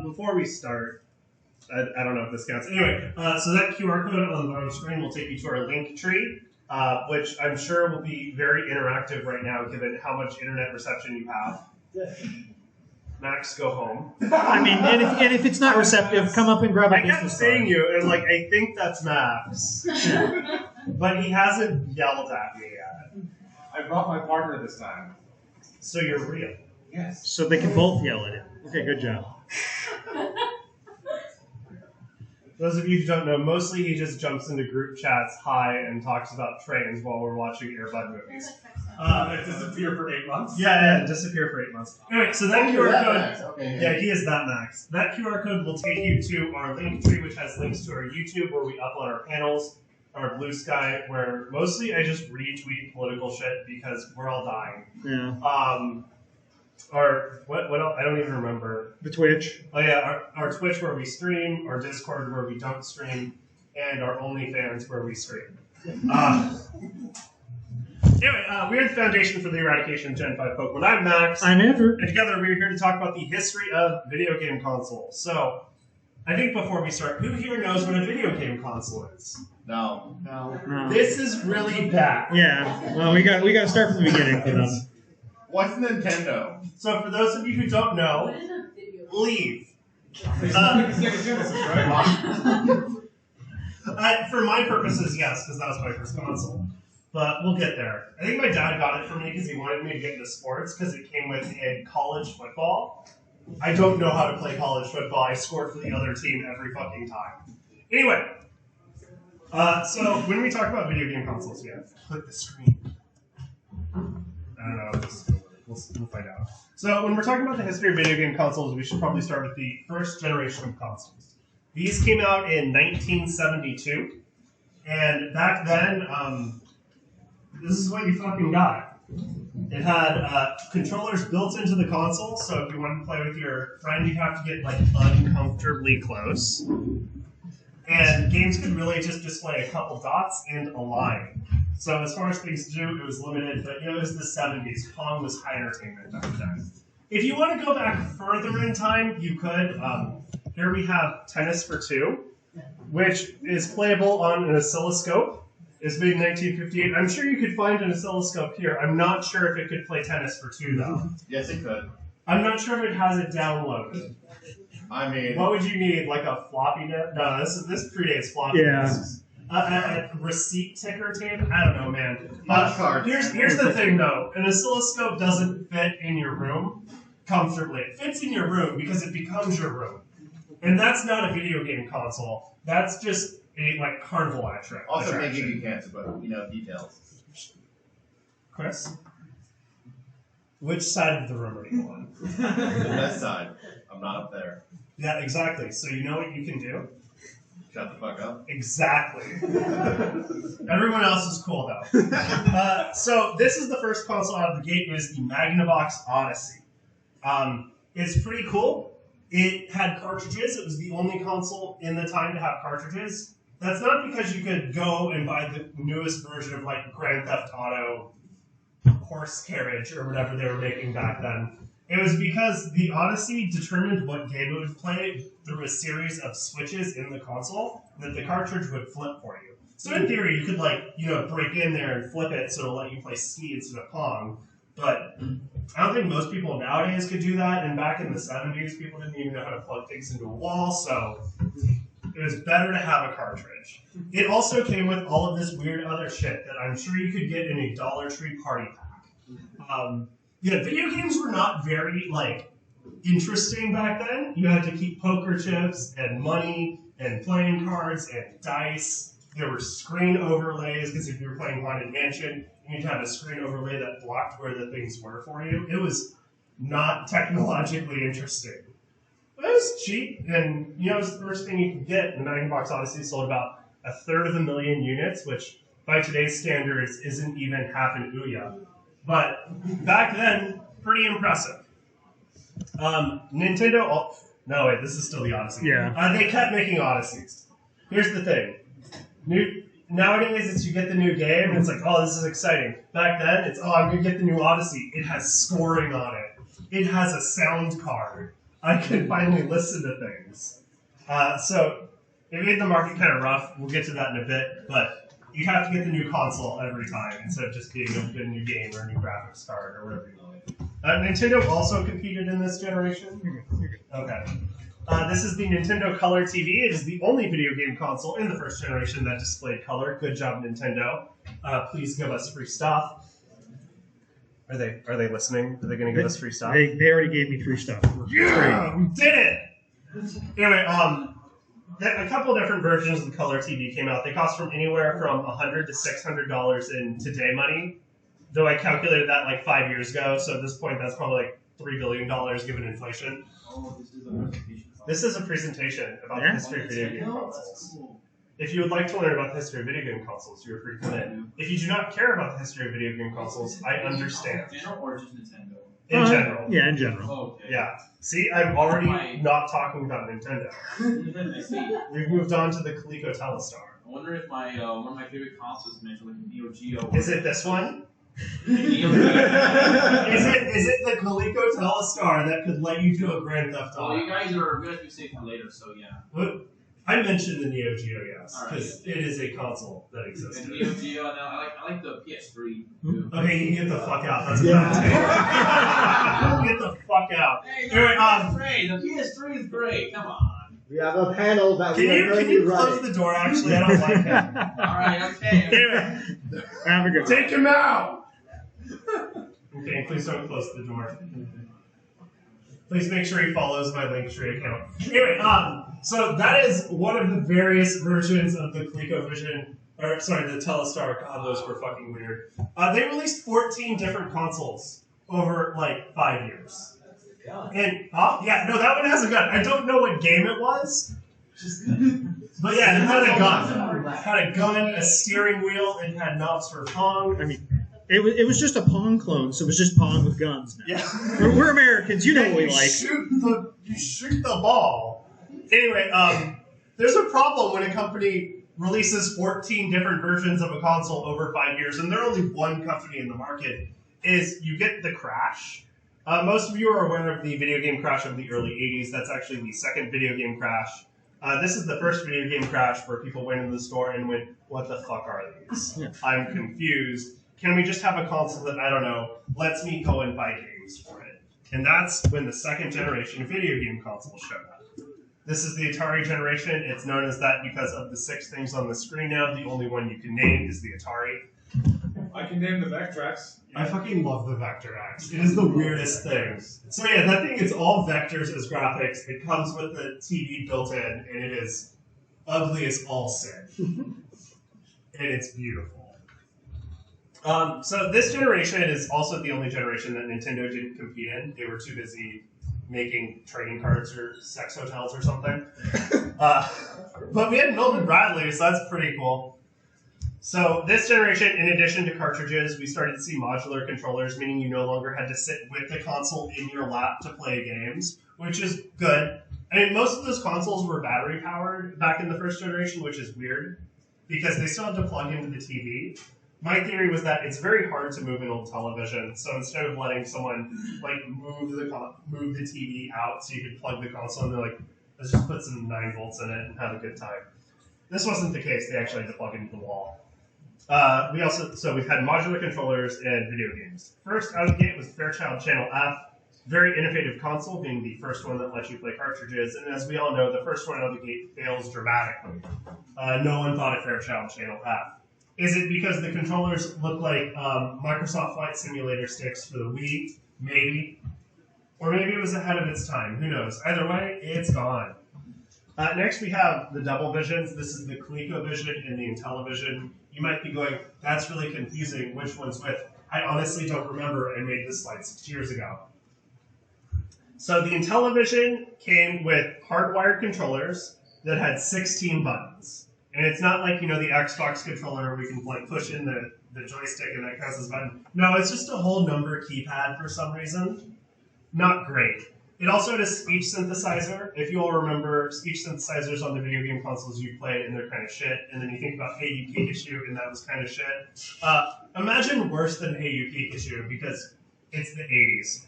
Before we start, I don't know if this counts. Anyway, so that QR code on the bottom screen will take you to our Linktree, which I'm sure will be very interactive right now, given how much internet reception you have. Max, go home. I mean, and if it's not receptive, come up and grab a I kept saying you, and like, I think that's Max. But he hasn't yelled at me yet. I brought my partner this time. So you're real. Yes. So they can both yell at him. Okay, good job. Those of you who don't know, mostly he just jumps into group chats, hi, and talks about trains while we're watching Air Bud movies. Disappear for 8 months? Yeah, disappear for 8 months. Anyway, so that QR code, yeah, he is that Max. That QR code will take you to our Linktree, which has links to our YouTube, where we upload our panels, our Blue Sky, where mostly I just retweet political shit because we're all dying. Yeah. Our what else? I don't even remember. The Twitch. Oh yeah, our Twitch where we stream, our Discord where we don't stream, and our OnlyFans where we stream. Anyway, we are the foundation for the eradication of Gen 5 Pokemon. I'm Max. I'm Andrew. And together we're here to talk about the history of video game consoles. So, I think before we start, who here knows what a video game console is? No. This is really bad. Yeah. Well, we got to start from the beginning. What's Nintendo? So, for those of you who don't know, leave. For my purposes, yes, because that was my first console. But we'll get there. I think my dad got it for me because he wanted me to get into sports because it came with a college football. I don't know how to play college football. I scored for the other team every fucking time. Anyway, so when we talk about video game consoles, we have to click the screen. I don't know if this is going to work. We'll find out. So when we're talking about the history of video game consoles, we should probably start with the first generation of consoles. These came out in 1972, and back then, this is what you fucking got. It had controllers built into the console, so if you wanted to play with your friend, you'd have to get like uncomfortably close. And games could really just display a couple dots and a line. So as far as things to do, it was limited, but it was the 70s. Pong was high entertainment back then. If you want to go back further in time, you could. Here we have Tennis for Two, which is playable on an oscilloscope. It's made in 1958. I'm sure you could find an oscilloscope here. I'm not sure if it could play Tennis for Two, though. Yes, it could. I'm not sure if it has it downloaded. I mean... What would you need? Like a floppy disk? No, this predates floppy disks. A receipt ticker tape? I don't know, man. Here's the thing, though. An oscilloscope doesn't fit in your room comfortably. It fits in your room because it becomes your room. And that's not a video game console. That's just a carnival attraction. Also may give you cancer, but details. Chris? Which side of the room are you on? The west side. I'm not up there. Yeah, exactly. So you know what you can do? Shut the fuck up. Exactly. Everyone else is cool, though. So this is the first console out of the gate. It was the Magnavox Odyssey. It's pretty cool. It had cartridges. It was the only console in the time to have cartridges. That's not because you could go and buy the newest version of Grand Theft Auto horse carriage or whatever they were making back then. It was because the Odyssey determined what game it would play through a series of switches in the console that the cartridge would flip for you. So in theory, you could break in there and flip it so it'll let you play ski instead of Pong. But I don't think most people nowadays could do that. And back in the 70s, people didn't even know how to plug things into a wall. So it was better to have a cartridge. It also came with all of this weird other shit that I'm sure you could get in a Dollar Tree party pack. Video games were not very, interesting back then. You had to keep poker chips and money and playing cards and dice. There were screen overlays, because if you were playing Haunted Mansion, you need to have a screen overlay that blocked where the things were for you. It was not technologically interesting. But it was cheap, and, it was the first thing you could get. The Magnavox Odyssey sold about 1/3 units, which, by today's standards, isn't even half an Ouya. But back then, pretty impressive. Nintendo... No, wait, this is still the Odyssey. Yeah. They kept making Odysseys. Here's the thing. Nowadays, you get the new game, and it's like, oh, this is exciting. Back then, it's, oh, I'm going to get the new Odyssey. It has scoring on it. It has a sound card. I can finally listen to things. So it made the market kind of rough. We'll get to that in a bit, but you have to get the new console every time instead of just getting a new game or a new graphics card or whatever you like. Nintendo also competed in this generation. Okay. This is the Nintendo Color TV. It is the only video game console in the first generation that displayed color. Good job, Nintendo. Please give us free stuff. Are they listening? Are they going to give us free stuff? They already gave me free stuff. Yeah, we did it. Anyway, a couple different versions of the Color TV came out. They cost from anywhere from $100 to $600 in today money. Though I calculated that like 5 years ago, so at this point that's probably like $3 billion given inflation. Oh, this is a presentation. This is a presentation about the history of video game consoles. If you would like to learn about the history of video game consoles, you're free to come in. If you do not care about the history of video game consoles, I understand. In general or just Nintendo? In general. Yeah, in general. Oh, okay. Yeah. See, I'm already not talking about Nintendo. I see. We've moved on to the Coleco Telestar. I wonder if my one of my favorite consoles mentioned like Neo Geo. Is it this one? Neo Geo? Is it the Coleco Telestar that could let you do a Grand Theft Well, you Auto? guys are gonna be safe for later, so yeah. What? I mentioned the Neo Geo, yes, Alright. because it is a console that exists. And Neo Geo, and I like the PS3. Too. Okay, you can get the fuck out. That's a bad take. Get the fuck out. Hey, Anyway, the PS3 is great. Come on. We have a panel that Can we are you currently close running. the door? Actually, I don't like it. All right, okay. Anyway, Have a good one. take him out. Okay, please don't close the door. Please make sure he follows my Linktree account. Anyway, so that is one of the various versions of the ColecoVision, or sorry, the Telestar. God, those were fucking weird. They released 14 different consoles over like 5 years. And yeah, no, that one has a gun. I don't know what game it was, but yeah, it had a gun. It had a gun, a steering wheel, and had knobs for Pong. I mean, it was just a Pong clone, so it was just Pong with guns now. Yeah. We're Americans, you know what we like. You shoot the ball. Anyway, there's a problem when a company releases 14 different versions of a console over 5 years, and they're only one company in the market, is you get the crash. Most of you are aware of the video game crash of the early 80s. That's actually the second video game crash. This is the first video game crash where people went into the store and went, what the fuck are these? Yeah. I'm confused. Can we just have a console that, I don't know, lets me go and buy games for it? And that's when the second generation video game console showed up. This is the Atari generation. It's known as that because of the 6 things on the screen now. The only one you can name is the Atari. I can name the backtracks. I fucking love the Vector X. It is the weirdest thing. So yeah, that thing is all vectors as graphics. It comes with the TV built in, and it is ugly as all sin. And it's beautiful. So this generation is also the only generation that Nintendo didn't compete in. They were too busy making trading cards or sex hotels or something. But we had Milton Bradley, so that's pretty cool. So this generation, in addition to cartridges, we started to see modular controllers, meaning you no longer had to sit with the console in your lap to play games, which is good. I mean, most of those consoles were battery powered back in the first generation, which is weird, because they still had to plug into the TV. My theory was that it's very hard to move an old television, so instead of letting someone like move the TV out so you could plug the console in, they're like, let's just put some 9 volts in it and have a good time. This wasn't the case. They actually had to plug into the wall. We've had modular controllers and video games. First out of the gate was Fairchild Channel F, very innovative console, being the first one that lets you play cartridges. And as we all know, the first one out of the gate fails dramatically. No one thought of Fairchild Channel F. Is it because the controllers look like Microsoft Flight Simulator sticks for the Wii? Maybe. Or maybe it was ahead of its time. Who knows? Either way, it's gone. Next, we have the double visions. This is the ColecoVision and the Intellivision. You might be going, that's really confusing. Which one's which? I honestly don't remember. I made this slide 6 years ago. So the Intellivision came with hardwired controllers that had 16 buttons. And it's not like, the Xbox controller where we can like push in the joystick and that counts as a button. No, it's just a whole number keypad for some reason. Not great. It also had a speech synthesizer. If you all remember, speech synthesizers on the video game consoles you played, and they're kind of shit. And then you think about Hey You Pikachu, and that was kind of shit. Imagine worse than Hey You Pikachu, because it's the 80s.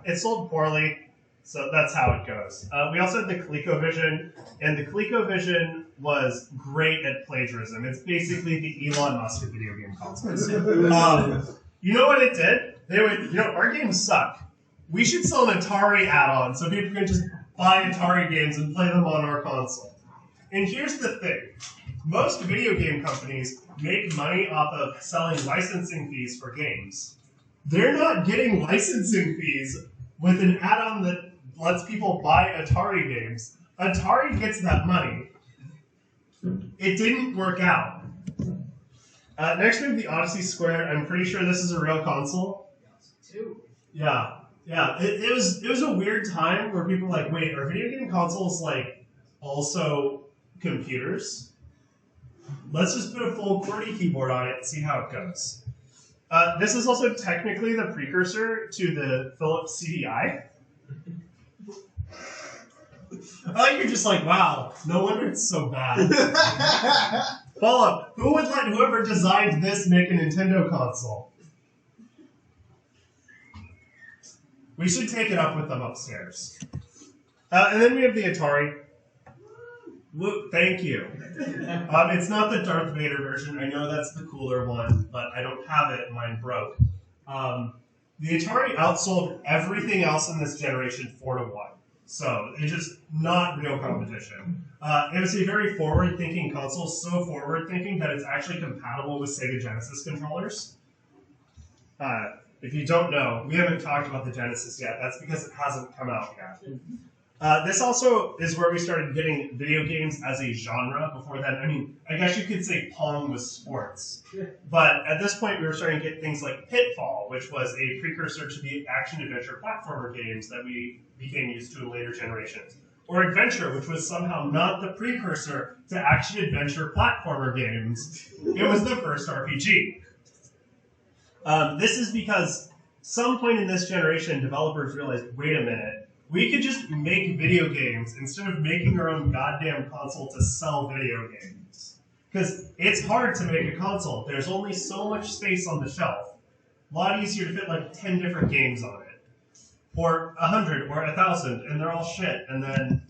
It sold poorly. So that's how it goes. We also had the ColecoVision, and the ColecoVision was great at plagiarism. It's basically the Elon Musk of video game consoles. You know what it did? They would, our games suck. We should sell an Atari add-on so people can just buy Atari games and play them on our console. And here's the thing. Most video game companies make money off of selling licensing fees for games. They're not getting licensing fees with an add-on that lets people buy Atari games. Atari gets that money. It didn't work out. Next we have the Odyssey Square. I'm pretty sure this is a real console. Yeah. It was a weird time where people were like, wait, are video game consoles like also computers? Let's just put a full QWERTY keyboard on it and see how it goes. This is also technically the precursor to the Philips CDI. You're just like, wow, no wonder it's so bad. Follow up. Who would let whoever designed this make a Nintendo console? We should take it up with them upstairs. And then we have the Atari. Thank you. It's not the Darth Vader version. I know that's the cooler one, but I don't have it. Mine broke. The Atari outsold everything else in this generation 4-1. So it's just not real competition. It was a very forward-thinking console, so forward-thinking that it's actually compatible with Sega Genesis controllers. If you don't know, we haven't talked about the Genesis yet. That's because it hasn't come out yet. This also is where we started getting video games as a genre. Before that, I mean, I guess you could say Pong was sports. But at this point, we were starting to get things like Pitfall, which was a precursor to the action-adventure platformer games that we became used to in later generations. Or Adventure, which was somehow not the precursor to action-adventure platformer games. It was the first RPG. This is because some point in this generation, developers realized, wait a minute, we could just make video games instead of making our own goddamn console to sell video games. Because it's hard to make a console. There's only so much space on the shelf. A lot easier to fit like 10 different games on it. Or 100 or 1,000, and they're all shit, and then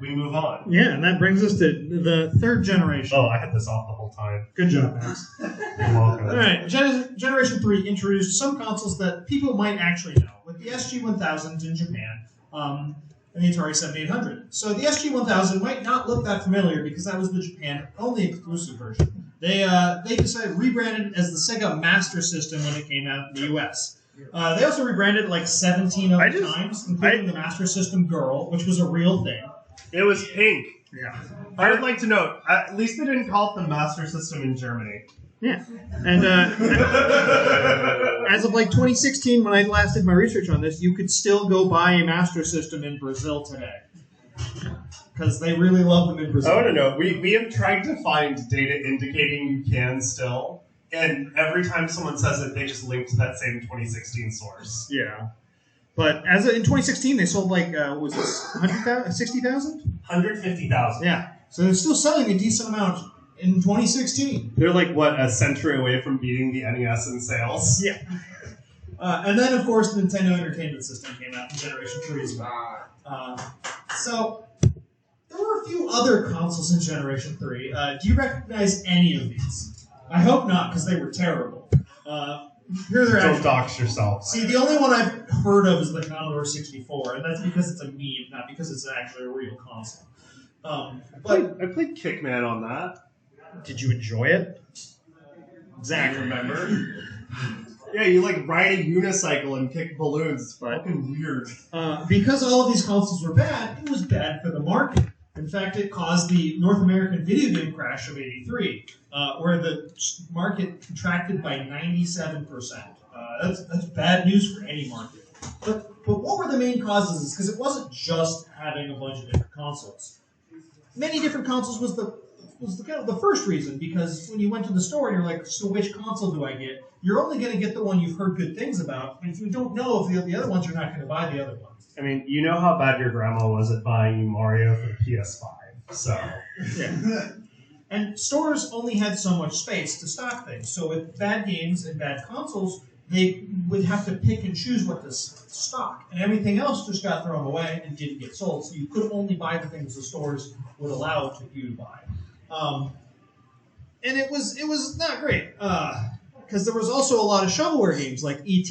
we move on. Yeah, and that brings us to the third generation. Oh, I had this off the whole time. Good job, Max. You're welcome. All right, Generation 3 introduced some consoles that people might actually know, with the SG-1000 in Japan and the Atari 7800. So the SG-1000 might not look that familiar because that was the Japan-only exclusive version. They decided rebranded as the Sega Master System when it came out in the U.S. They also rebranded it like 17 other times, including the Master System Girl, which was a real thing. It was pink. Yeah. I would like to note, at least they didn't call it the Master System in Germany. Yeah. And as of like 2016, when I last did my research on this, you could still go buy a Master System in Brazil today. Because they really love them in Brazil. I want to know, we have tried to find data indicating you can still, and every time someone says it, they just link to that same 2016 source. Yeah. But as in 2016, they sold like, was this 100,000, 60,000? 150,000. Yeah. So they're still selling a decent amount in 2016. They're like, what, a century away from beating the NES in sales? Yeah. And then, of course, the Nintendo Entertainment System came out in Generation 3 as well. So there were a few other consoles in Generation 3. Do you recognize any of these? I hope not, because they were terrible. Here they're Don't dox yourself. See, the only one I've heard of is the Commodore 64, and that's because it's a meme, not because it's actually a real console. I played Kickman on that. Did you enjoy it? Exactly. Remember? Yeah, you like ride a unicycle and kick balloons. It's fucking weird. Because all of these consoles were bad, it was bad for the market. In fact, it caused the North American video game crash of '83, where the market contracted by 97%. That's bad news for any market. But what were the main causes? Because it wasn't just having a bunch of different consoles. Many different consoles was the first reason, because when you went to the store and you're like, so which console do I get? You're only going to get the one you've heard good things about, and if you don't know if the other ones, you're not going to buy the other ones. I mean, you know how bad your grandma was at buying you Mario for the PS5, so... Yeah. And stores only had so much space to stock things, so with bad games and bad consoles, they would have to pick and choose what to stock, and everything else just got thrown away and didn't get sold. So you could only buy the things the stores would allow you to buy, and it was not great because there was also a lot of shovelware games like ET,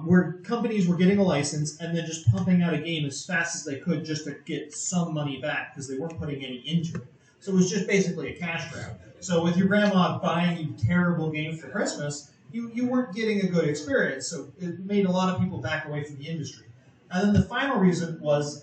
where companies were getting a license and then just pumping out a game as fast as they could just to get some money back because they weren't putting any into it. So it was just basically a cash grab. So with your grandma buying you terrible games for Christmas, you weren't getting a good experience, so it made a lot of people back away from the industry. And then the final reason was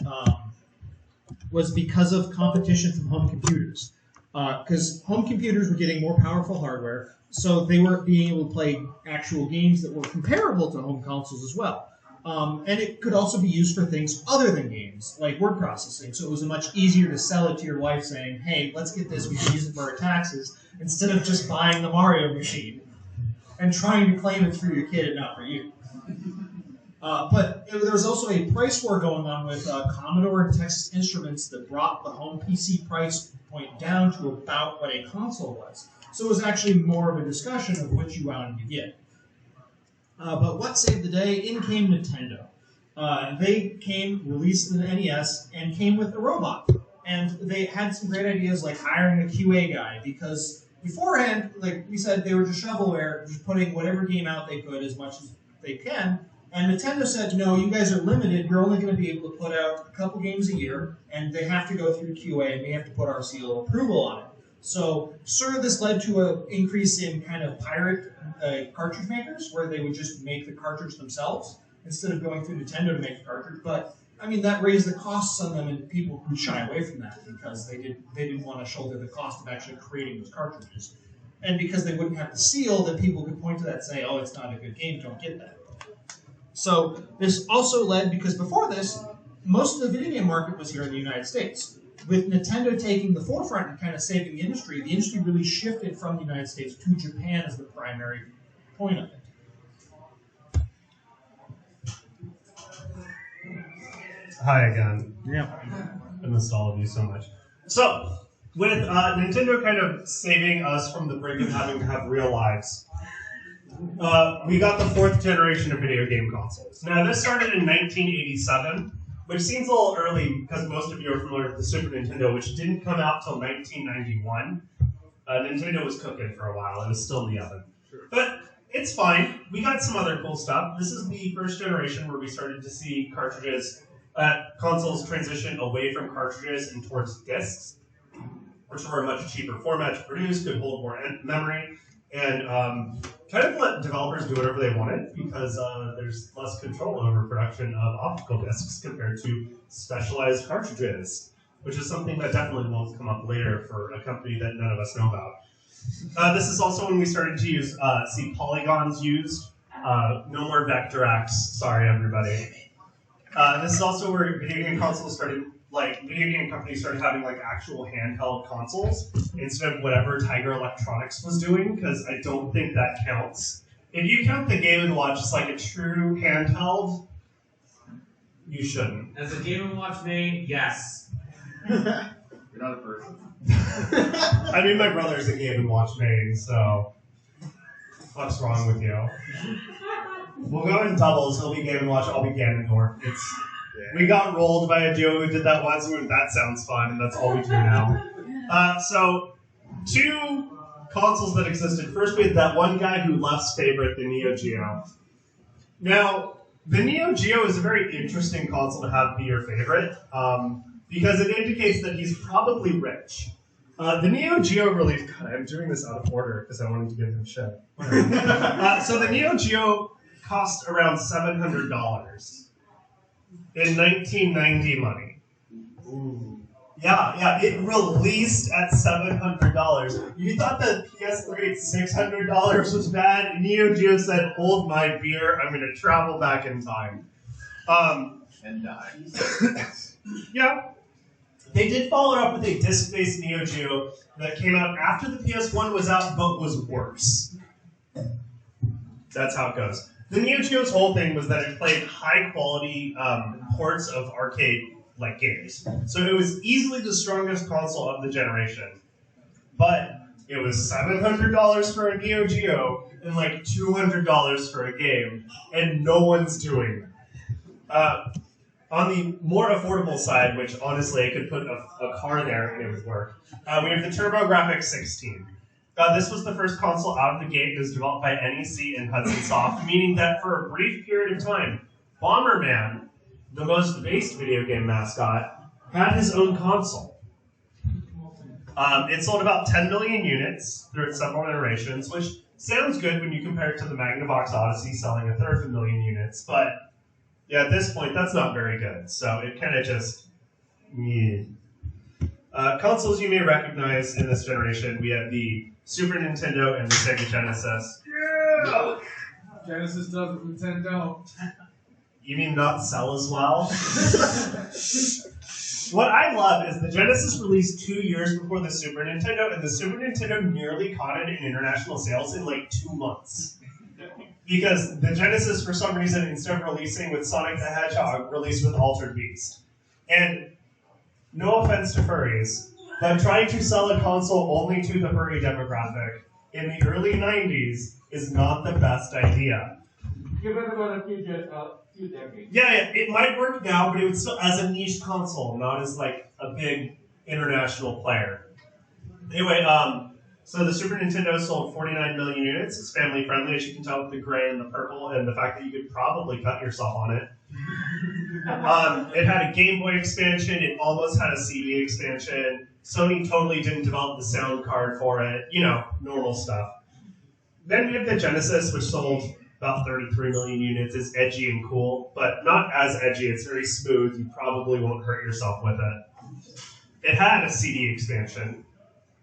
because of competition from home computers. Because home computers were getting more powerful hardware, so they were being able to play actual games that were comparable to home consoles as well. And it could also be used for things other than games, like word processing. So it was much easier to sell it to your wife saying, hey, let's get this, we can use it for our taxes, instead of just buying the Mario machine and trying to claim it's for your kid and not for you. But there was also a price war going on with Commodore and Texas Instruments that brought the home PC price point down to about what a console was. So it was actually more of a discussion of which you wanted to get. But what saved the day? In came Nintendo. They released the NES, and came with a robot. And they had some great ideas like hiring a QA guy, because beforehand, like we said, they were just shovelware, just putting whatever game out they could as much as they can. And Nintendo said, no, you guys are limited. You're only going to be able to put out a couple games a year, and they have to go through QA, and we have to put our seal of approval on it. So sort of this led to an increase in kind of pirate cartridge makers, where they would just make the cartridge themselves instead of going through Nintendo to make the cartridge. But I mean, that raised the costs on them, and people would shy away from that because they didn't want to shoulder the cost of actually creating those cartridges. And because they wouldn't have the seal, then people could point to that and say, oh, it's not a good game, don't get that. So this also led, because before this, most of the video game market was here in the United States. With Nintendo taking the forefront and kind of saving the industry really shifted from the United States to Japan as the primary point of it. Hi again. Yeah. I missed all of you so much. So, with Nintendo kind of saving us from the brink of having to have real lives, we got the 4th generation of video game consoles. Now, this started in 1987, which seems a little early because most of you are familiar with the Super Nintendo, which didn't come out till 1991. Nintendo was cooking for a while. It was still in the oven. Sure. But it's fine. We got some other cool stuff. This is the first generation where we started to see consoles transition away from cartridges and towards discs, which were a much cheaper format to produce, could hold more memory, and kind of let developers do whatever they wanted because there's less control over production of optical discs compared to specialized cartridges, which is something that definitely will come up later for a company that none of us know about. This is also when we started to see polygons used. No more vector acts, sorry everybody. This is also where video game companies started having actual handheld consoles instead of whatever Tiger Electronics was doing, because I don't think that counts. If you count the Game & Watch as a true handheld, you shouldn't. As a Game & Watch main, yes. You're not a person. I mean, my brother's a Game & Watch main, so what's wrong with you? We'll go in doubles. He'll be Game & Watch, I'll be Ganondorf. We got rolled by a duo who did that once, and that sounds fun, and that's all we do now. So, 2 consoles that existed. First, we had that one guy who Left's favorite, the Neo Geo. Now, the Neo Geo is a very interesting console to have be your favorite, because it indicates that he's probably rich. The Neo Geo release... God, I'm doing this out of order because I wanted to give him shit. So the Neo Geo cost around $700 in 1990 money. Ooh. Yeah, it released at $700. You thought that PS3 at $600 was bad? Neo Geo said, hold my beer, I'm going to travel back in time. And die. Yeah. They did follow it up with a disc-based Neo Geo that came out after the PS1 was out, but was worse. That's how it goes. The Neo Geo's whole thing was that it played high-quality ports of arcade-like games. So it was easily the strongest console of the generation. But It was $700 for a Neo Geo and like $200 for a game, and no one's doing it. On the more affordable side, which honestly I could put a car there and it would work, we have the TurboGrafx 16. This was the first console out of the gate. It was developed by NEC and Hudson Soft, meaning that for a brief period of time, Bomberman, the most based video game mascot, had his own console. It sold about 10 million units through its several iterations, which sounds good when you compare it to the Magnavox Odyssey selling 1/3 units, but yeah, at this point, that's not very good. So it kind of just, yeah. Consoles you may recognize in this generation, we have the Super Nintendo and the Sega Genesis. Yeah! Genesis does what Nintendo. You mean not sell as well? What I love is the Genesis released 2 years before the Super Nintendo, and the Super Nintendo nearly caught it in international sales in like 2 months. Because the Genesis, for some reason, instead of releasing with Sonic the Hedgehog, released with Altered Beast. And no offense to furries, but trying to sell a console only to the furry demographic in the early 90s is not the best idea. Give it about a few decades. Yeah, it might work now, but it would still as a niche console, not as like a big international player. Anyway, so the Super Nintendo sold 49 million units. It's family friendly, as you can tell with the gray and the purple, and the fact that you could probably cut yourself on it. It had a Game Boy expansion. It almost had a CD expansion. Sony totally didn't develop the sound card for it. You know, normal stuff. Then we have the Genesis, which sold about 33 million units. It's edgy and cool, but not as edgy. It's very smooth. You probably won't hurt yourself with it. It had a CD expansion.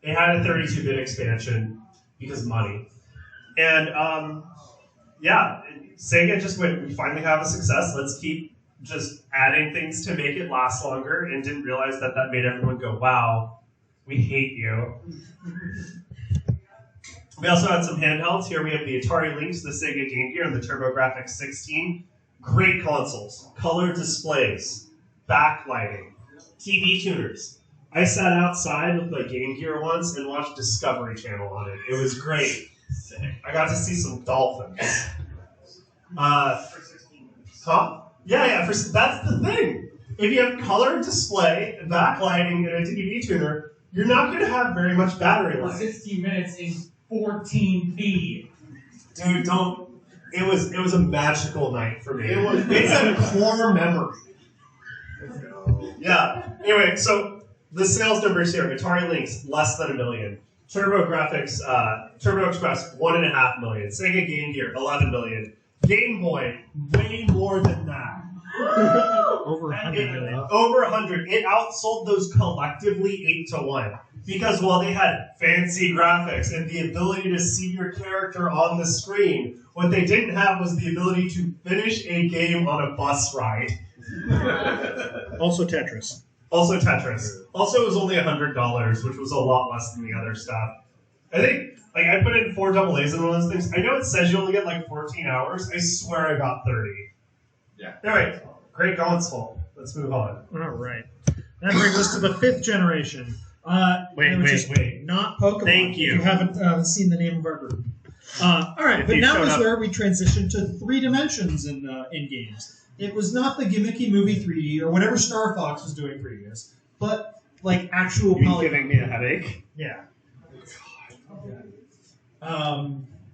It had a 32-bit expansion because money. And yeah, Sega just went, we finally have a success. Let's keep just adding things to make it last longer, and didn't realize that that made everyone go, wow, we hate you. We also had some handhelds. Here we have the Atari Lynx, the Sega Game Gear, and the TurboGrafx 16. Great consoles. Color displays. Backlighting. TV tuners. I sat outside with my Game Gear once and watched Discovery Channel on it. It was great. I got to see some dolphins. Huh? Yeah, that's the thing. If you have color display, backlighting, and a TV tuner, you're not going to have very much battery life. 60 minutes in 14p. Dude, don't. It was a magical night for me. It's a core memory. Yeah. Anyway, so the sales numbers here: Atari Lynx less than 1 million, TurboGrafx, Turbo Express 1.5 million, Sega Game Gear 11 million, Game Boy way more than that. Over 100 million. Over 100. It outsold those collectively 8-1. Because while they had fancy graphics and the ability to see your character on the screen, what they didn't have was the ability to finish a game on a bus ride. Also Tetris. Also Tetris. Also, it was only $100, which was a lot less than the other stuff. I think, like, I put in 4 AA's in one of those things. I know it says you only get like 14 hours. I swear I got 30. Yeah. All right. Great console. Let's move on. All right. That brings us to the 5th generation. Wait. Not Pokemon. Thank you. If you haven't seen the name of our group. All right, If but you now showed is up- where we transition to 3 dimensions in games. It was not the gimmicky movie 3D or whatever Star Fox was doing previous, but like actual You're polygon. giving me a headache. Yeah.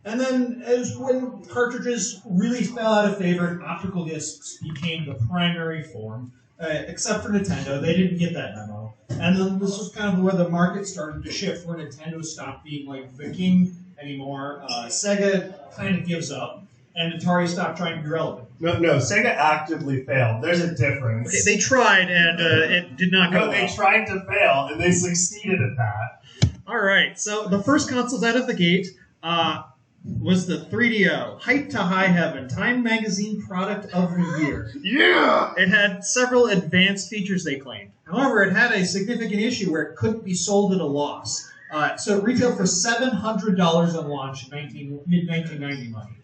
And then as when cartridges really fell out of favor and optical discs became the primary form, except for Nintendo, they didn't get that memo. And then this was kind of where the market started to shift, where Nintendo stopped being like the king anymore. Sega kind of gives up, and Atari stopped trying to be relevant. No, Sega actively failed. There's a difference. They tried, and it did not go No, they well. tried to fail, and they succeeded at that. All right, so the first consoles out of the gate was the 3DO, Hype to High Heaven, Time Magazine Product of the Year. Yeah! It had several advanced features, they claimed. However, it had a significant issue where it couldn't be sold at a loss. So it retailed for $700 on launch in mid-1990 money.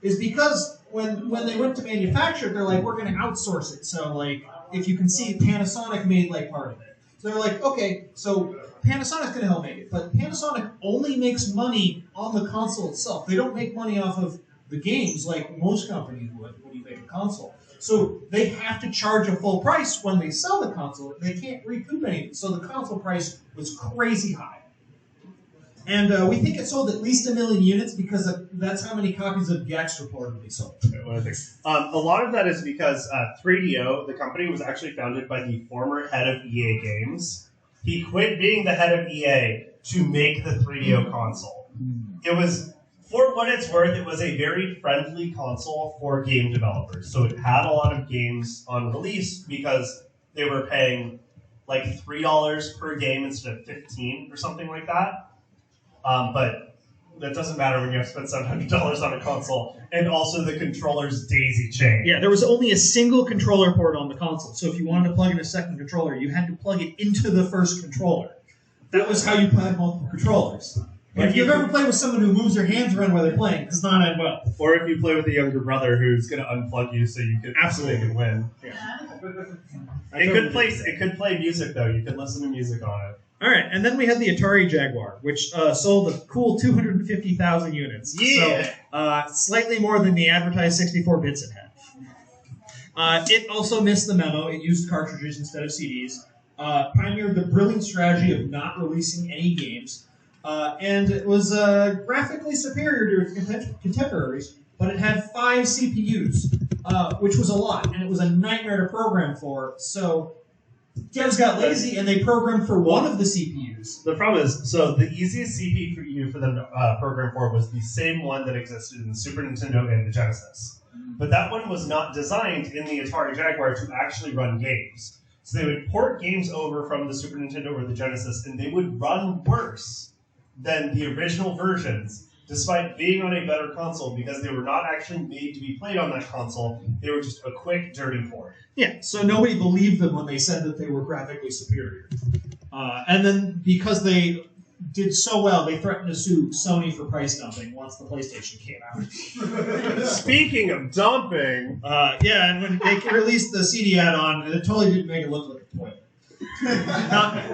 Is because when they went to manufacture it, they're like, we're going to outsource it. So, like, if you can see, Panasonic made, like, part of it. they're like, okay, so Panasonic's going to help make it, but Panasonic only makes money on the console itself. They don't make money off of the games like most companies would when you make a console. So they have to charge a full price when they sell the console. They can't recoup anything. So the console price was crazy high. And we think it sold at least 1 million units because that's how many copies of Gex reportedly sold. A lot of that is because 3DO, the company, was actually founded by the former head of EA Games. He quit being the head of EA to make the 3DO console. It was, for what it's worth, it was a very friendly console for game developers. So it had a lot of games on release because they were paying like $3 per game instead of $15 or something like that. But that doesn't matter when you have to spend $700 on a console, and also the controller's daisy chain. Yeah, there was only a single controller port on the console, so if you wanted to plug in a second controller, you had to plug it into the first controller. That was how you had multiple controllers. If you've ever played with someone who moves their hands around while they're playing, it's not end well. Or if you play with a younger brother who's going to unplug you so you can absolutely win. Yeah. It could play music, though. You could listen to music on it. All right, and then we had the Atari Jaguar, which sold a cool 250,000 units. Yeah. So slightly more than the advertised 64 bits it had. It also missed the memo. It used cartridges instead of CDs. Pioneered the brilliant strategy of not releasing any games. And it was graphically superior to its contemporaries, but it had 5 CPUs, which was a lot, and it was a nightmare to program for. So devs got lazy, and they programmed for one of the CPUs. The problem is, so the easiest CPU for them to program for was the same one that existed in the Super Nintendo and the Genesis. But that one was not designed in the Atari Jaguar to actually run games. So they would port games over from the Super Nintendo or the Genesis, and they would run worse than the original versions, despite being on a better console, because they were not actually made to be played on that console. They were just a quick, dirty port. Yeah, so nobody believed them when they said that they were graphically superior. And then because they did so well, they threatened to sue Sony for price dumping once the PlayStation came out. Speaking of dumping... yeah, and when they released the CD add-on, it totally didn't make it look like a toilet.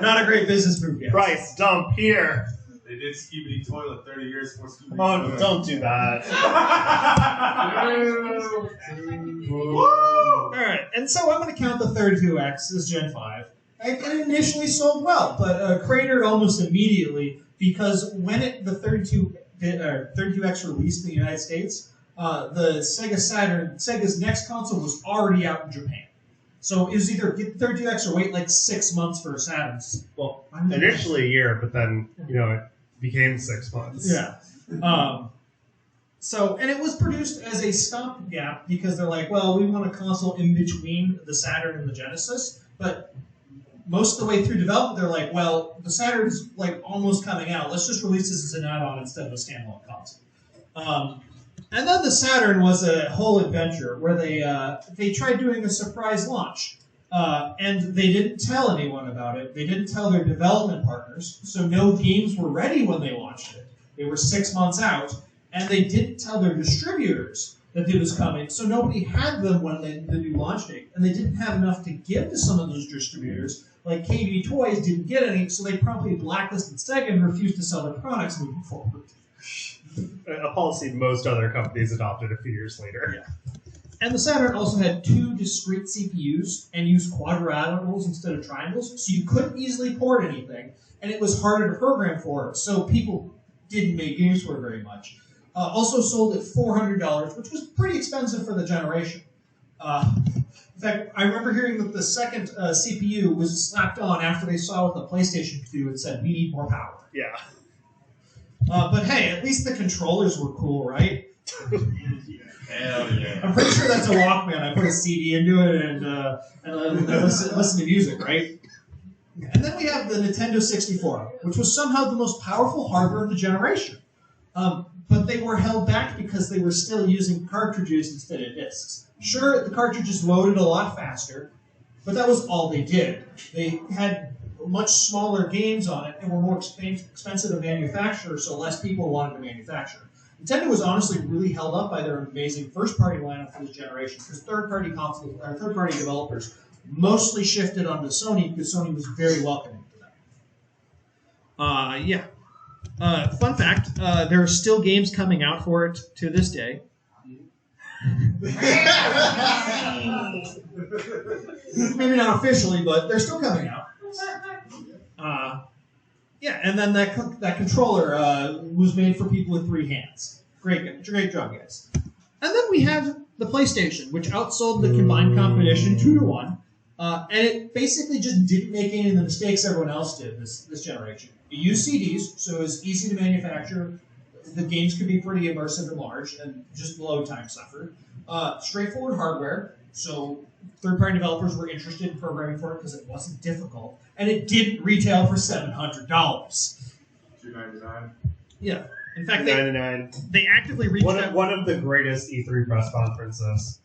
not a great business move yet. Price dump here. They did Skibidi Toilet 30 years before Skibidi Oh, Toilet. don't do that. Alright, and so I'm going to count the 32X as Gen 5. It initially sold well, but cratered almost immediately because when the 32X released in the United States, the Sega's next console was already out in Japan. So it was either get 32X or wait like 6 months for a Saturn. Well, Initially a year, but then, it became 6 months. Yeah. And it was produced as a stopgap because they're like, well, we want a console in between the Saturn and the Genesis, but most of the way through development, they're like, well, the Saturn's like almost coming out. Let's just release this as an add-on instead of a standalone console. And then the Saturn was a whole adventure where they tried doing a surprise launch. And they didn't tell anyone about it. They didn't tell their development partners, so no games were ready when they launched it. They were 6 months out, and they didn't tell their distributors that it was coming, so nobody had them when the new launch date. And they didn't have enough to give to some of those distributors. Like KB Toys didn't get any, so they promptly blacklisted Sega and refused to sell their products moving forward. A policy most other companies adopted a few years later. Yeah. And the Saturn also had 2 discrete CPUs and used quadrilaterals instead of triangles, so you couldn't easily port anything, and it was harder to program for, so people didn't make games for it very much. Also sold at $400, which was pretty expensive for the generation. In fact, I remember hearing that the second CPU was slapped on after they saw what the PlayStation could do and said, we need more power. Yeah. But hey, at least the controllers were cool, right? Hell yeah. I'm pretty sure that's a Walkman. I put a CD into it and listen to music, right? And then we have the Nintendo 64, which was somehow the most powerful hardware of the generation. But they were held back because they were still using cartridges instead of discs. Sure, the cartridges loaded a lot faster, but that was all they did. They had much smaller games on it and were more expensive to manufacture, so less people wanted to manufacture. Nintendo was honestly really held up by their amazing first-party lineup for this generation, because third-party developers mostly shifted onto Sony because Sony was very welcoming to them. Fun fact, there are still games coming out for it to this day. Maybe not officially, but they're still coming out. And then that controller was made for people with 3 hands. Great job, guys. And then we had the PlayStation, which outsold the combined competition 2-1, and it basically just didn't make any of the mistakes everyone else did this generation. It used CDs, so it was easy to manufacture. The games could be pretty immersive and large, and just load time suffered. Straightforward hardware, so third-party developers were interested in programming for it because it wasn't difficult, and it didn't retail for $700. $299. Yeah. In fact, $99. they actively reached out. One of the greatest E3 press conferences.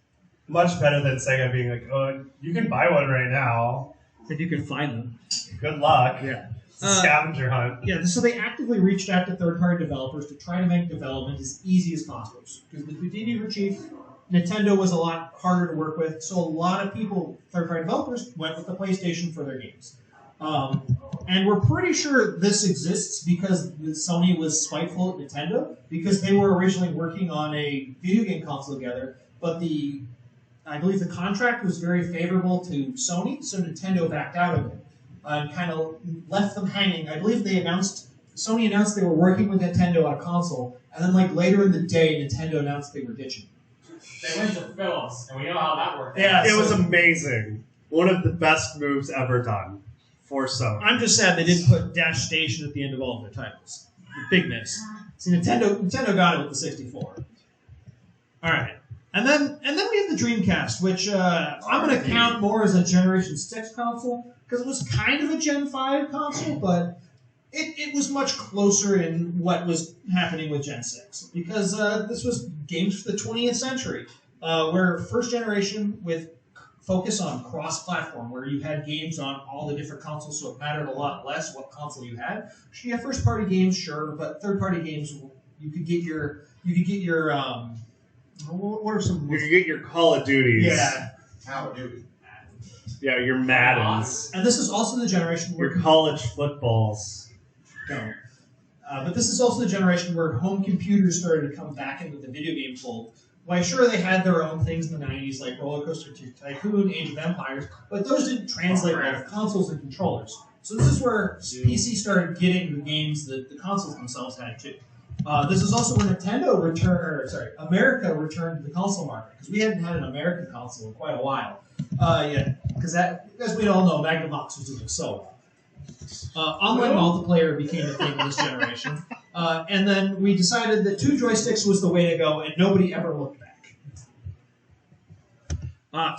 Much better than Sega being like, oh, you can buy one right now. If you can find them. Good luck. Yeah. It's a scavenger hunt. Yeah, so they actively reached out to third-party developers to try to make development as easy as possible. Because the community were cheap, Nintendo was a lot harder to work with, so a lot of people, third-party developers, went with the PlayStation for their games. And we're pretty sure this exists because Sony was spiteful at Nintendo, because they were originally working on a video game console together, but I believe the contract was very favorable to Sony, so Nintendo backed out of it and kind of left them hanging. I believe Sony announced they were working with Nintendo on a console, and then later in the day, Nintendo announced they were ditching. They went to Philips, and we know how that worked. Yeah, it was amazing. One of the best moves ever done for Sony. I'm just sad they didn't put Dash Station at the end of all of their titles. Big miss. See, Nintendo got it with the 64. All right, and then we have the Dreamcast, which I'm going to count more as a Generation 6 console because it was kind of a Gen 5 console, but it was much closer in what was happening with Gen 6 because this was games for the 20th century, where first generation with focus on cross-platform, where you had games on all the different consoles, so it mattered a lot less what console you had. You had first-party games, sure, but third-party games, you could get your what are some? You could get your Call of Duties. Yeah. Call of Duty. Yeah, your Maddens. And this is also the generation where your college footballs. No. But this is also the generation where home computers started to come back into the video game fold. Well, sure, they had their own things in the 90s, like Roller Coaster Tycoon, Age of Empires, but those didn't translate well to consoles and controllers. So this is where PC started getting the games that the consoles themselves had too. This is also when America returned to the console market, because we hadn't had an American console in quite a while. Because as we all know, Magnavox was doing so well. Online multiplayer became a thing in this generation. And then we decided that 2 joysticks was the way to go, and nobody ever looked back.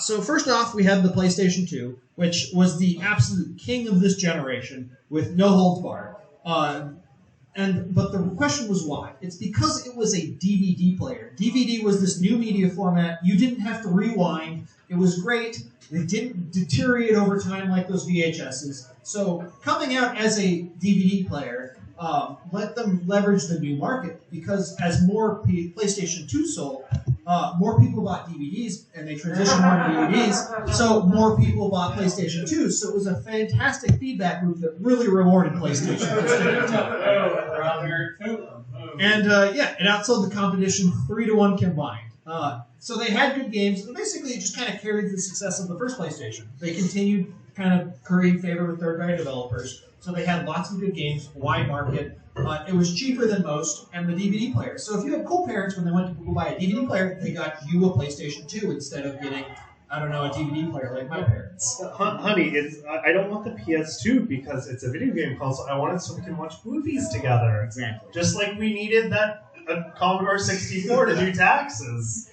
So first off, we had the PlayStation 2, which was the absolute king of this generation, with no holds barred. But the question was why? It's because it was a DVD player. DVD was this new media format. You didn't have to rewind. It was great. It didn't deteriorate over time like those VHSs. So coming out as a DVD player let them leverage the new market, because as more PlayStation 2 sold, more people bought DVDs, and they transitioned more to DVDs, so more people bought PlayStation 2. So it was a fantastic feedback loop that really rewarded PlayStation. And it outsold the competition 3-1 combined. So they had good games, and basically it just kind of carried the success of the first PlayStation. They continued kind of currying favor with third-party developers. So they had lots of good games, wide market. It was cheaper than most, and the DVD player. So if you had cool parents, when they went to go buy a DVD player, they got you a PlayStation 2 instead of getting, a DVD player like my parents. Honey, I don't want the PS2 because it's a video game console. I want it so we can watch movies together. Exactly. Just like we needed that Commodore 64 to do taxes.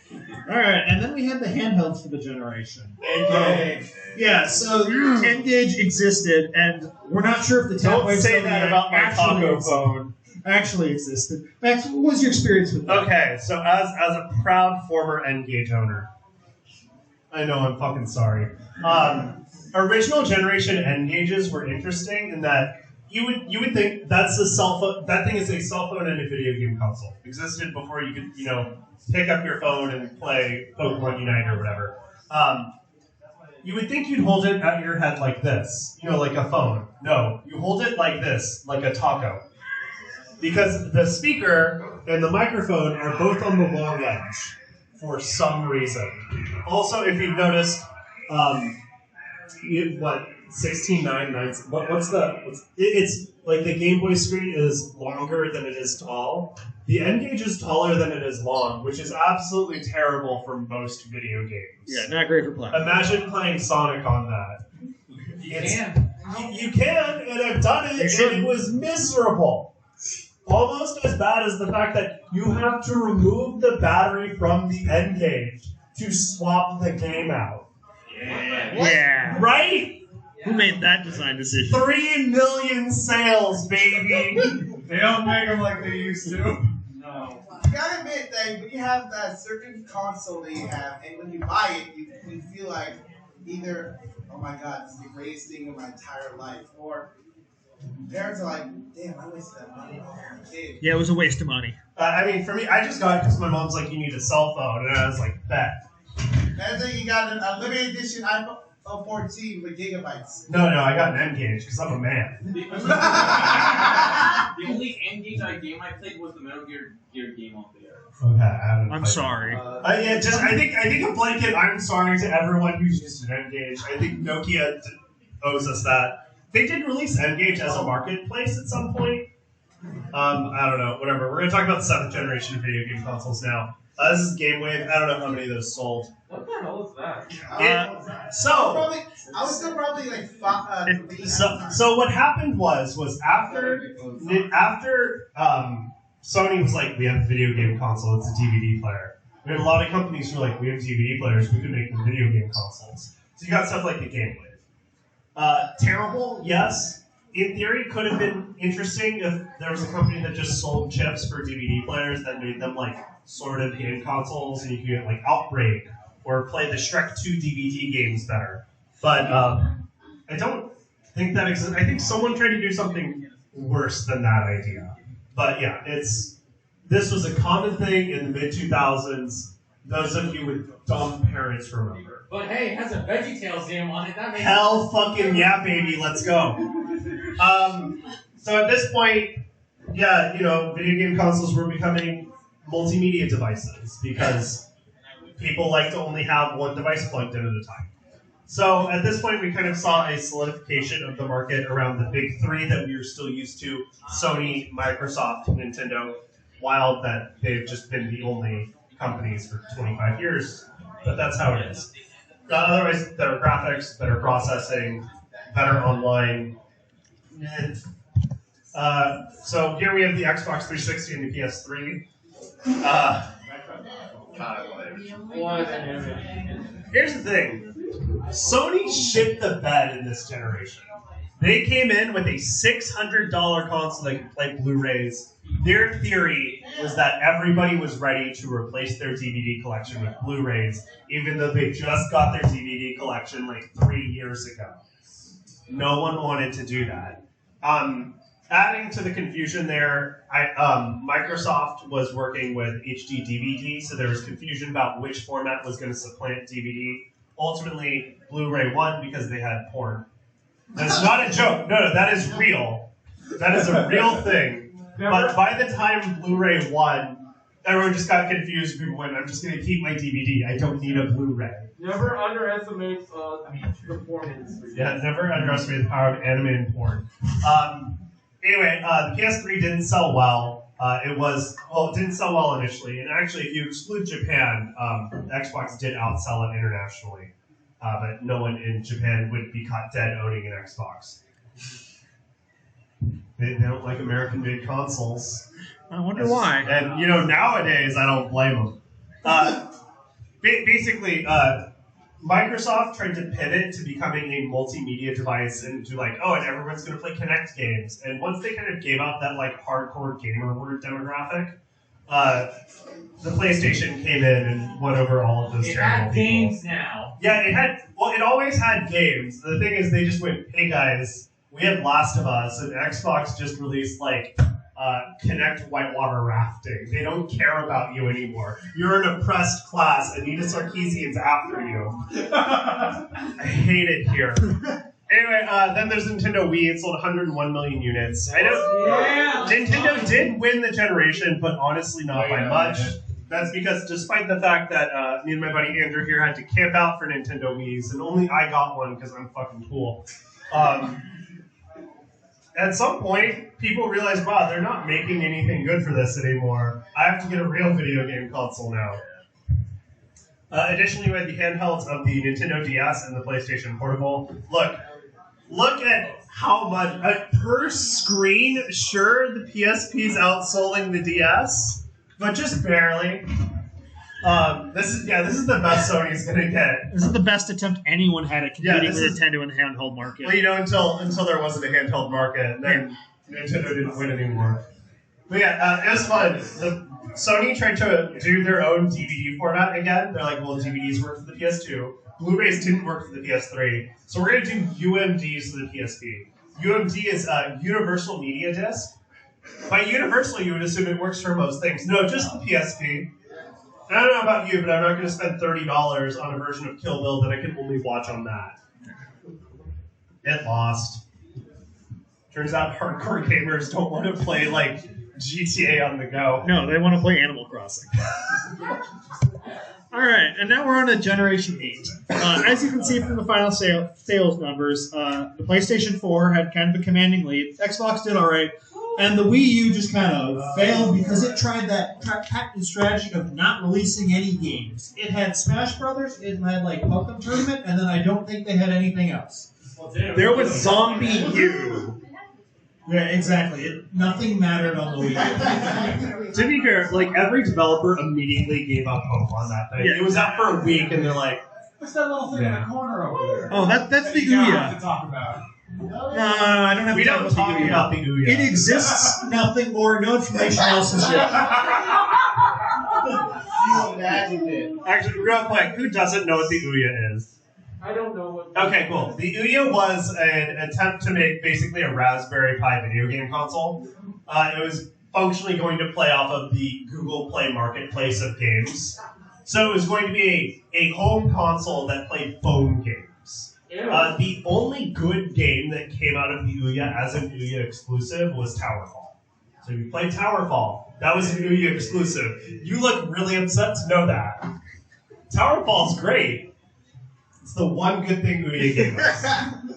All right, and then we had the handhelds for the generation. N-Gage. Yeah, so N-Gage existed, and we're not sure if the tap Don't waves say that about my taco phone. Actually existed. Max, what was your experience with that? Okay, so as a proud former N-Gage owner, I know I'm fucking sorry. Original generation N-Gages were interesting in that you would think that's a cell phone. That thing is a cell phone and a video game console. Existed before you could pick up your phone and play Pokemon Unite or whatever. you would think you'd hold it at your head like this, like a phone. No, you hold it like this, like a taco. Because the speaker and the microphone are both on the long edge for some reason. Also, if you've noticed, 16:9, it's like the Game Boy screen is longer than it is tall. The N gauge is taller than it is long, which is absolutely terrible for most video games. Yeah, not great for platform. Imagine playing Sonic on that. You can. You can, and I've done it, and it was miserable. Almost as bad as the fact that you have to remove the battery from the N gauge to swap the game out. Yeah. Right? Who made that design decision? 3 million sales, baby. They don't make them like they used to. No. You gotta admit that when you have that certain console that you have, and when you buy it, you feel like either, oh my god, this is the greatest thing of my entire life, or parents are like, damn, I wasted that money on my kid. Yeah, it was a waste of money. I mean, for me, I just got it because my mom's like, you need a cell phone, and I was like, bet. And then you got a limited edition iPhone 14 with gigabytes. No, I got an N gauge because I'm a man. The only N-gauge game I played was the Metal Gear game on there. Okay, I haven't I'm played sorry. I think a blanket I'm sorry to everyone who's used an N gauge. I think Nokia owes us that. They did release N gauge as a marketplace at some point. I don't know, whatever. We're going to talk about the 7th generation of video game consoles now. This is Game Wave. I don't know how many of those sold. What the hell is that? I was still probably like five. So what happened was after Sony was like, we have a video game console, it's a DVD player. We had a lot of companies who were like, we have DVD players, we could make them video game consoles. So you got stuff like the Game Wave. Terrible, yes. In theory, could have been interesting if there was a company that just sold chips for DVD players that made them like sort of game consoles, and you could get like Outbreak or play the Shrek 2 DVD games better. But I don't think that exists. I think someone tried to do something worse than that idea. But yeah, this was a common thing in the mid-2000s. Those of you with dumb parents remember. But hey, it has a VeggieTales game on it. That makes Hell fucking yeah, baby, let's go. So at this point, yeah, video game consoles were becoming multimedia devices because people like to only have one device plugged in at a time. So at this point, we kind of saw a solidification of the market around the big three that we were still used to: Sony, Microsoft, Nintendo. Wild that they've just been the only companies for 25 years, but that's how it is. Otherwise, better graphics, better processing, better online. So here we have the Xbox 360 and the PS3. Here's the thing. Sony shit the bed in this generation. They came in with a $600 console that could play Blu-rays. Their theory was that everybody was ready to replace their DVD collection with Blu-rays, even though they just got their DVD collection like 3 years ago. No one wanted to do that. Adding to the confusion there, Microsoft was working with HD DVD, so there was confusion about which format was going to supplant DVD. Ultimately, Blu-ray won because they had porn. That's not a joke. No, that is real. That is a real thing. But by the time Blu-ray won, everyone just got confused. People went, I'm just going to keep my DVD. I don't need a Blu-ray. Never underestimate the porn industry. Yeah, never underestimate the power of animated porn. Anyway, the PS3 didn't sell well. It didn't sell well initially. And actually, if you exclude Japan, Xbox did outsell it internationally. But no one in Japan would be caught dead owning an Xbox. They don't like American-made consoles. I wonder why. And, nowadays, I don't blame them. Basically, Microsoft tried to pivot to becoming a multimedia device and to and everyone's going to play Kinect games. And once they kind of gave up that hardcore gamer word demographic, the PlayStation came in and won over all of those terrible people. Games now. Yeah, it always had games. The thing is, they just went, hey guys, we have Last of Us, and Xbox just released connect whitewater rafting. They don't care about you anymore. You're an oppressed class. Anita Sarkeesian's after you. I hate it here. Anyway, then there's Nintendo Wii. It sold 101 million units. I know Nintendo did win the generation, but honestly not by much. That's because despite the fact that me and my buddy Andrew here had to camp out for Nintendo Wiis, and only I got one because I'm fucking cool. At some point, people realized, wow, they're not making anything good for this anymore. I have to get a real video game console now. Additionally, we had the handhelds of the Nintendo DS and the PlayStation Portable. Look at how much per screen. Sure, the PSP's outselling the DS, but just barely. This is the best Sony's gonna get. This is the best attempt anyone had at competing with Nintendo in the handheld market. Well, until there wasn't a handheld market, then Nintendo didn't win anymore. But it was fun. Sony tried to do their own DVD format again. They're like, well, DVDs work for the PS2. Blu-rays didn't work for the PS3. So we're going to do UMDs for the PSP. UMD is a Universal Media Disc. By Universal, you would assume it works for most things. No, just the PSP. And I don't know about you, but I'm not going to spend $30 on a version of Kill Bill that I can only watch on that. It lost. Turns out hardcore gamers don't want to play, like, GTA on the go. No, they want to play Animal Crossing. All right, and now we're on to Generation 8. As you can see from the final sales numbers, the PlayStation 4 had kind of a commanding lead. Xbox did all right. And the Wii U just kind of failed because it tried that patented strategy of not releasing any games. It had Smash Brothers, it had like Pokemon Tournament, and then I don't think they had anything else. There was Zombie U. Yeah, exactly. Nothing mattered on the Wii U. To be fair, like every developer immediately gave up hope on that thing. Yeah. It was out for a week, and they're like, What's that little thing in the corner over there? Oh, that's the You don't have Ouya. to talk about. No, I don't have we to talk don't about talk the Ouya. about the Ouya. It exists, nothing more, no information else is yet. You imagined it. Actually, real quick, who doesn't know what the Ouya is? I don't know what. Okay, cool. The Ouya was an attempt to make basically a Raspberry Pi video game console. It was functionally going to play off of the Google Play marketplace of games. So it was going to be a home console that played phone games. The only good game that came out of the Ouya as an Ouya exclusive was Towerfall. So if you played Towerfall, that was an Ouya exclusive. You look really upset to know that. Towerfall's great. It's the one good thing Ouya gave us.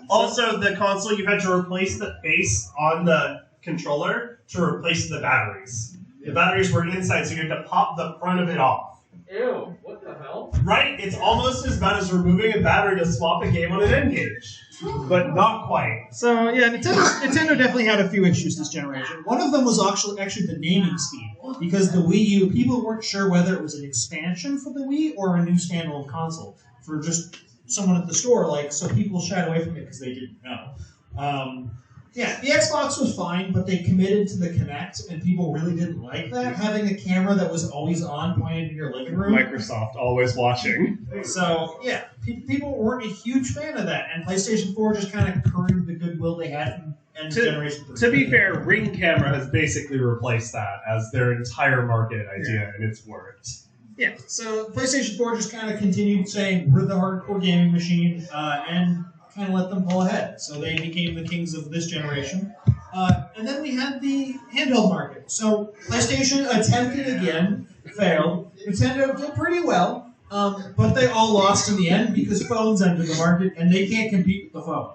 Also, the console, you had to replace the face on the controller to replace the batteries. The batteries were inside, so you had to pop the front of it off. Ew, what the hell? Right? It's almost as bad as removing a battery to swap a game on an N-Gage. But not quite. So, yeah, Nintendo definitely had a few issues this generation. One of them was actually the naming scheme. Because the Wii U, people weren't sure whether it was an expansion for the Wii or a new standalone console. For just someone at the store, so people shied away from it because they didn't know. Yeah, the Xbox was fine, but they committed to the Kinect, and people really didn't like that. Having a camera that was always on, pointed in your living room. Microsoft, always watching. So, yeah, people weren't a huge fan of that, and PlayStation 4 just kind of proved the goodwill they had in Generation 3. To be fair, Ring Camera has basically replaced that as their entire market idea, and it's worked. Yeah, so PlayStation 4 just kind of continued saying, we're the hardcore gaming machine, and kind of let them pull ahead. So they became the kings of this generation. And then we had the handheld market. So PlayStation attempted again, failed. Nintendo did pretty well, but they all lost in the end because phones entered the market, and they can't compete with the phone.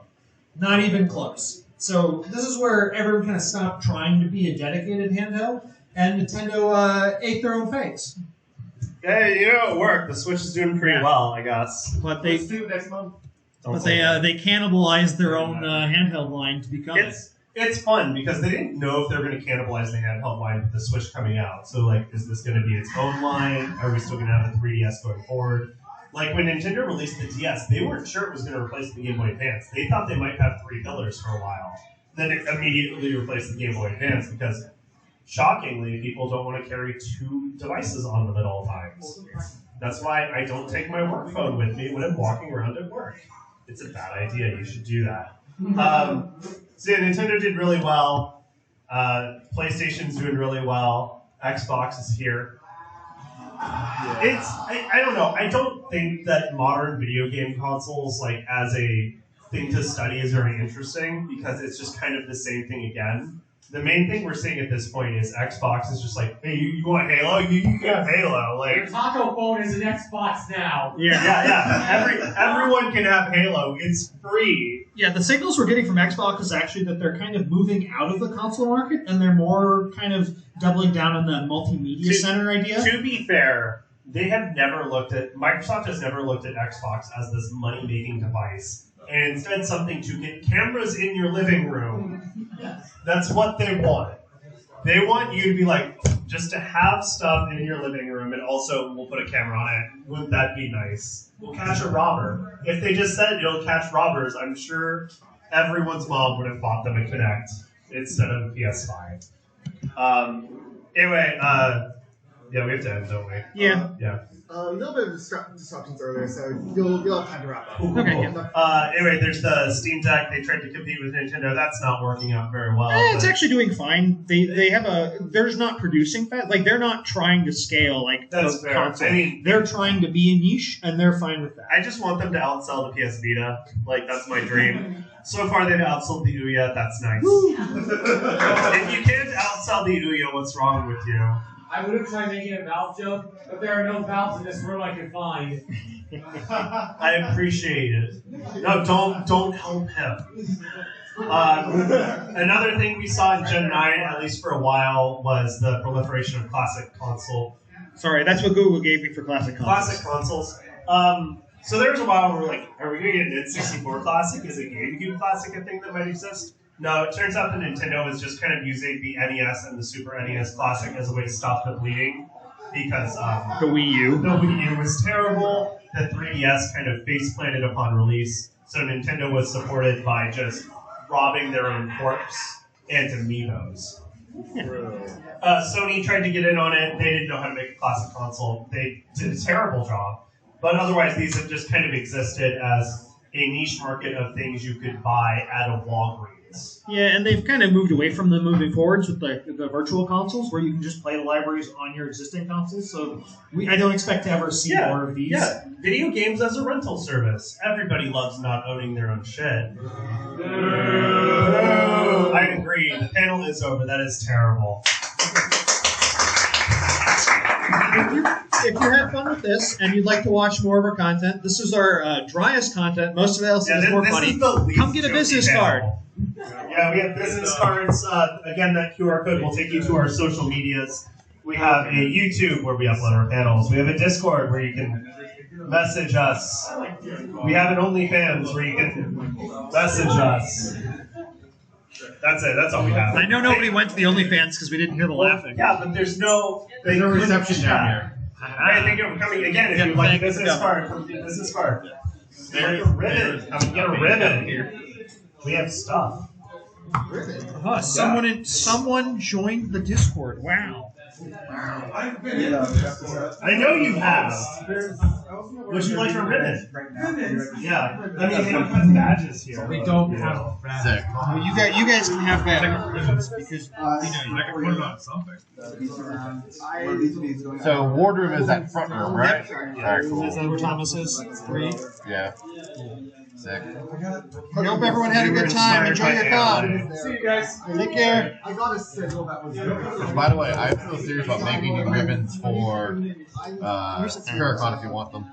Not even close. So this is where everyone kind of stopped trying to be a dedicated handheld, and Nintendo ate their own face. Hey, it worked. The Switch is doing pretty well, I guess. But they Let's do it next month. they cannibalized their own handheld line to become it. It's fun because they didn't know if they were going to cannibalize the handheld line with the Switch coming out. So, is this going to be its own line? Are we still going to have a 3DS going forward? Like, when Nintendo released the DS, they weren't sure it was going to replace the Game Boy Advance. They thought they might have 3 pillars for a while. Then it immediately replaced the Game Boy Advance because, shockingly, people don't want to carry 2 devices on them at all times. That's why I don't take my work phone with me when I'm walking around at work. It's a bad idea. You should do that. So yeah, Nintendo did really well. PlayStation's doing really well. Xbox is here. I don't know. I don't think that modern video game consoles, like as a thing to study, is very interesting because it's just kind of the same thing again. The main thing we're seeing at this point is Xbox is just like, hey, you want Halo? You can have Halo. Your Like, taco phone is an Xbox now. yeah. Everyone can have Halo. It's free. Yeah, the signals we're getting from Xbox is actually that they're kind of moving out of the console market and they're more kind of doubling down on the multimedia center idea. To be fair, Microsoft has never looked at Xbox as this money-making device, and instead something to get cameras in your living room. That's what they want. They want you to be like, just to have stuff in your living room, and also we'll put a camera on it. Wouldn't that be nice? We'll catch a robber. If they just said it'll catch robbers, I'm sure everyone's mom would have bought them a Kinect instead of a PS5. Anyway, yeah, we have to end, don't we? Yeah. Yeah. A little bit of disruptions earlier, so you'll have time to wrap up. Okay, yeah. Anyway, there's the Steam Deck. They tried to compete with Nintendo. That's not working out very well. It's actually doing fine. They're not producing fast. Like they're not trying to scale like That's the fair. console. I mean, They're trying to be a niche, and they're fine with that. I just want them to outsell the PS Vita. Like, that's my dream. So far, they've outsold the Ouya. That's nice. If you can't outsell the Ouya, what's wrong with you? I would have tried making a Valve joke, but there are no Valves in this room I can find. I appreciate it. No, don't help him. Another thing we saw in Gen 9, at least for a while, was the proliferation of classic console. Sorry, that's what Google gave me for classic consoles. Classic consoles. So there was a while where we're like, are we going to get an N64 Classic? Is a GameCube Classic a thing that might exist? No, it turns out that Nintendo is just kind of using the NES and the Super NES Classic as a way to stop the bleeding because The Wii U. the Wii U was terrible. The 3DS kind of face planted upon release. So Nintendo was supported by just robbing their own corpse and amiibos. Sony tried to get in on it. They didn't know how to make a classic console. They did a terrible job. But otherwise, these have just kind of existed as a niche market of things you could buy at a Walgreens. Yeah, and they've kind of moved away from them moving forwards with the virtual consoles, where you can just play the libraries on your existing consoles. So I don't expect to ever see more of these. Yeah, video games as a rental service. Everybody loves not owning their own shit. I agree. The panel is over. That is terrible. If you had fun with this and you'd like to watch more of our content, this is our driest content. Most of it else is more funny. Come get a business card. Yeah, we have business cards. Again, that QR code will take you to our social medias. We have a YouTube where we upload our panels. We have a Discord where you can message us. We have an OnlyFans where you can message us. That's it. That's all we have. I know nobody went to the OnlyFans because we didn't hear the laughing. Yeah, but there's no reception down here. I think you're coming again. If you'd like a business card, come get a business card. Get a ribbon. Come get a ribbon here. We have stuff. Someone joined the Discord. Wow. I know you have. Would you like a ribbon? Yeah. I mean, they don't have badges here. We don't have Sick. Well, you guys can have ribbons because I can put it on something. So wardroom is that front room, right? Alright, cool. Is that where Thomas is? 3. Yeah. Sick. I hope everyone had a good time. Enjoy your con. See you guys. Take care. I got a signal that was. By the way, I feel serious about making you ribbons for CarrierCon if you want them.